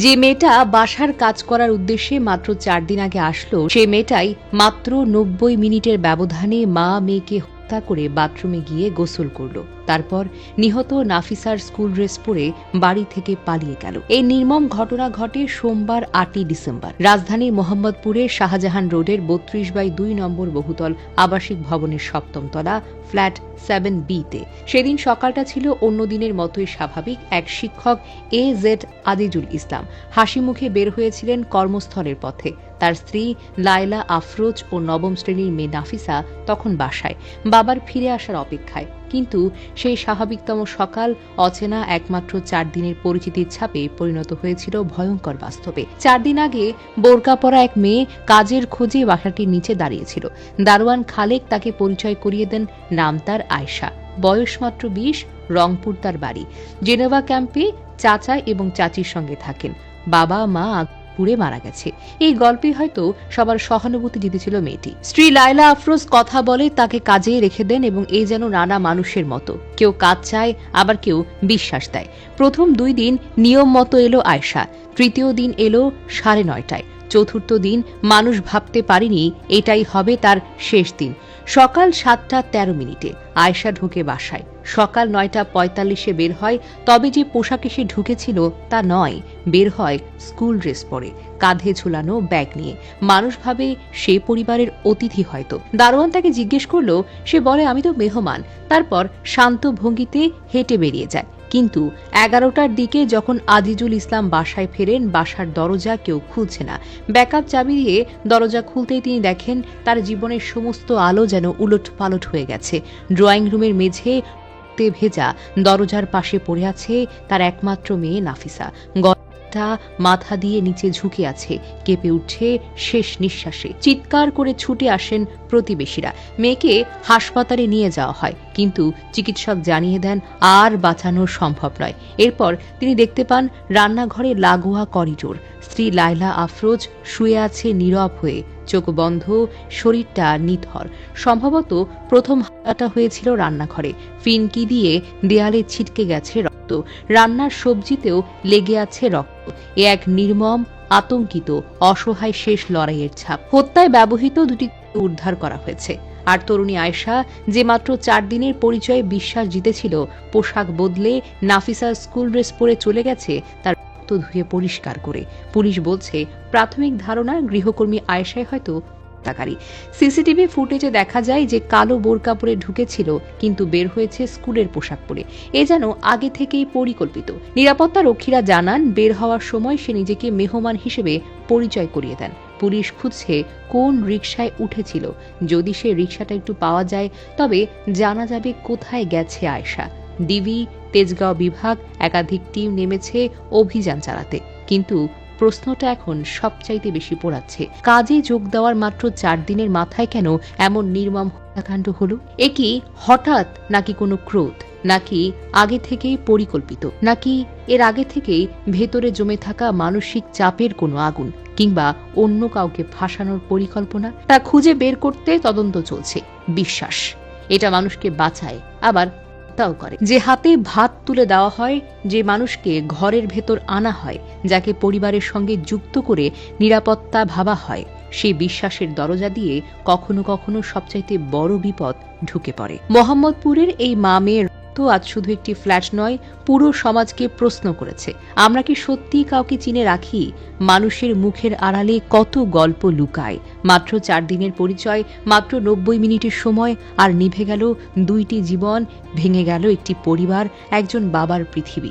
যে মেয়েটা বাসার কাজ করার উদ্দেশ্যে মাত্র 4 দিন আগে আসলো, সে মেয়েটাই মাত্র 90 মিনিটের ব্যবধানে মা মেয়েকে হত্যা করে বাথরুমে গিয়ে গোসল করলো। তারপর নিহত নাফিসার স্কুল ড্রেস পরে বাড়ি থেকে পালিয়ে গেল। এই নির্মম ঘটনা ঘটে সোমবার 8ই ডিসেম্বর রাজধানীর মোহাম্মদপুরের শাহজাহান রোডের 32/2 নম্বর বহুতল আবাসিক ভবনের 7ম তলা ফ্ল্যাট 7B-তে। সেদিন সকালটা ছিল অন্য দিনের মতোই স্বাভাবিক। এক শিক্ষক AZ আজিজুল ইসলাম হাসি মুখে বের হয়েছিলেন কর্মস্থলের পথে। তার স্ত্রী লায়লা আফরোজ ও 9ম শ্রেণীর মেয়ে নাফিসা তখন বাসায় বাবার ফিরে আসার অপেক্ষায়। কিন্তু সেই স্বাভাবিকতম সকাল অচেনা একমাত্র 4 দিনের পরিচিতির ছাপে পরিণত হয়েছিল ভয়ঙ্কর বাস্তবে। 4 দিন আগে বোরকা পরা এক মেয়ে কাজের খোঁজে বাসাটির নিচে দাঁড়িয়েছিল। দারোয়ান খালেক তাকে পরিচয় করিয়ে দেন। নাম তার আয়েশা, বয়স মাত্র 20, রংপুর তার বাড়ি। জেনেভা ক্যাম্পে চাচা এবং চাচির সঙ্গে থাকেন। বাবা মা পুড়ে মারা গেছে। এই গল্পে হয়তো সবার সহানুভূতি জিতেছিল মেয়েটি। স্ত্রী লায়লা আফরোজ কথা বলে তাকে কাজে রেখে দেন এবং এই যেন নানা মানুষের মতো, কেউ কাজ চায় আবার কেউ বিশ্বাস দেয়। প্রথম 2 দিন নিয়ম মতো এলো আয়েশা, তৃতীয় দিন এলো 9:30টায়, চতুর্থ দিন মানুষ ভাবতে পারেনি এটাই হবে তার শেষ দিন। সকাল 7:13 আয়েশা ঢুকে বাসায়। সকাল 9:45 বের হয়, তবে যে পোশাকে সে ঢুকেছিল তা নয়। বের হয় স্কুল ড্রেস পরে, কাঁধে ঝুলানো ব্যাগ নিয়ে। মানুষ ভাবে সে পরিবারের অতিথি হয়তো। দারোয়ান তাকে জিজ্ঞেস করলো, সে বলে আমি তো মেহমান। তারপর শান্ত ভঙ্গিতে হেঁটে বেরিয়ে যায়। কিন্তু 11টার দিকে যখন আজিজুল ইসলাম বাসায় ফেরেন, বাসার দরজা কেউ খুলছে না। ব্যাকআপ চাবি দিয়ে দরজা খুলতেই তিনি দেখেন তার জীবনের সমস্ত আলো যেন উলট পালট হয়ে গেছে। ড্রয়িং রুমের মেঝে ভেজা দরজার পাশে পড়ে আছে তার একমাত্র মেয়ে নাফিসা। মাথা দিয়ে নিচে ঝুঁকে আছে, কেঁপে উঠছে শেষ নিঃশ্বাসে। চিৎকার করে ছুটে আসেন প্রতিবেশীরা। মেয়েকে হাসপাতালে নিয়ে যাওয়া হয়, কিন্তু চিকিৎসক জানিয়ে দেন আর বাঁচানো সম্ভব নয়। এরপর তিনি দেখতে পান রান্নাঘরে লাগোয়া করিডোর। স্ত্রী লায়লা আফরোজ শুয়ে আছে নীরব হয়ে, চোখ বন্ধ, শরীরটা নিথর। সম্ভবত প্রথম হামলাটা হয়েছিল রান্নাঘরে। ফিনকি দিয়ে দেয়ালে ছিটকে গেছে রক্ত, রান্নার সবজিতেও লেগে আছে রক্ত। এ এক নির্মম, আতঙ্কিত, অসহায় শেষ লড়াইয়ের ছাপ। হত্যায় ব্যবহৃত 2টি উদ্ধার করা হয়েছে। আর তরুণী আয়েশা, যে মাত্র 4 দিনের পরিচয়ে বিশ্বাস জিতেছিল, পোশাক বদলে নাফিসার স্কুল ড্রেস পরে চলে গেছে তার রক্ত ধুয়ে পরিষ্কার করে। পুলিশ বলছে প্রাথমিক ধারণা গৃহকর্মী আয়েশাই হয়তো হত্যাকারী। সিসিটিভি ফুটেজে দেখা যায় যে কালো বোরকা পরে ঢুকেছিল, কিন্তু বের হয়েছে স্কুলের পোশাক পরে। এ যেন আগে থেকেই পরিকল্পিত। নিরাপত্তা রক্ষীরা জানান বের হওয়ার সময় সে নিজেকে মেহমান হিসেবে পরিচয় করিয়ে দেন। পুলিশ খুঁজছে কোন রিকশায় উঠেছিল। যদি সে রিকশাটা একটু পাওয়া যায়, তবে জানা যাবে কোথায় গেছে আয়েশা। ডিবি, তেজগাঁও বিভাগ একাধিক টিম নেমেছে অভিযান চালাতে। কিন্তু প্রশ্নটা এখন সবচাইতে বেশি পোড়াচ্ছে, কাজে যোগ দেওয়ার মাত্র 4 দিনের মাথায় কেন এমন নির্মম হত্যাকাণ্ড হলো? এ কি হঠাৎ, নাকি কোনো ক্রোধ, নাকি আগে থেকেই পরিকল্পিত, নাকি এর আগে থেকেই ভেতরে জমে থাকা মানসিক চাপের কোনো আগুন, কিংবা অন্য কাউকে ফাঁসানোর পরিকল্পনা? তা খুঁজে বের করতে তদন্ত চলছে। বিশ্বাস এটা মানুষকে বাঁচায়, আবার করে। যে হাতে ভাত তুলে দেওয়া হয়, যে মানুষকে ঘরের ভেতর আনা হয়, যাকে পরিবারের সঙ্গে যুক্ত করে নিরাপত্তা ভাবা হয়, সেই বিশ্বাসের দরজা দিয়ে কখনো কখনো সবচাইতে বড় বিপদ ঢুকে পড়ে। মোহাম্মদপুরের এই মা মেয়ের তো আজ শুধু একটি ফ্ল্যাট নয়, পুরো সমাজকে প্রশ্ন করেছে, আমরা কি সত্যিই কাউকে চিনে রাখি? মানুষের মুখের আড়ালে কত গল্প লুকায়। মাত্র 4 দিনের পরিচয়, মাত্র 90 মিনিটের সময়, আর নিভে গেল 2টি জীবন, ভেঙে গেল একটি পরিবার, একজন বাবার পৃথিবী।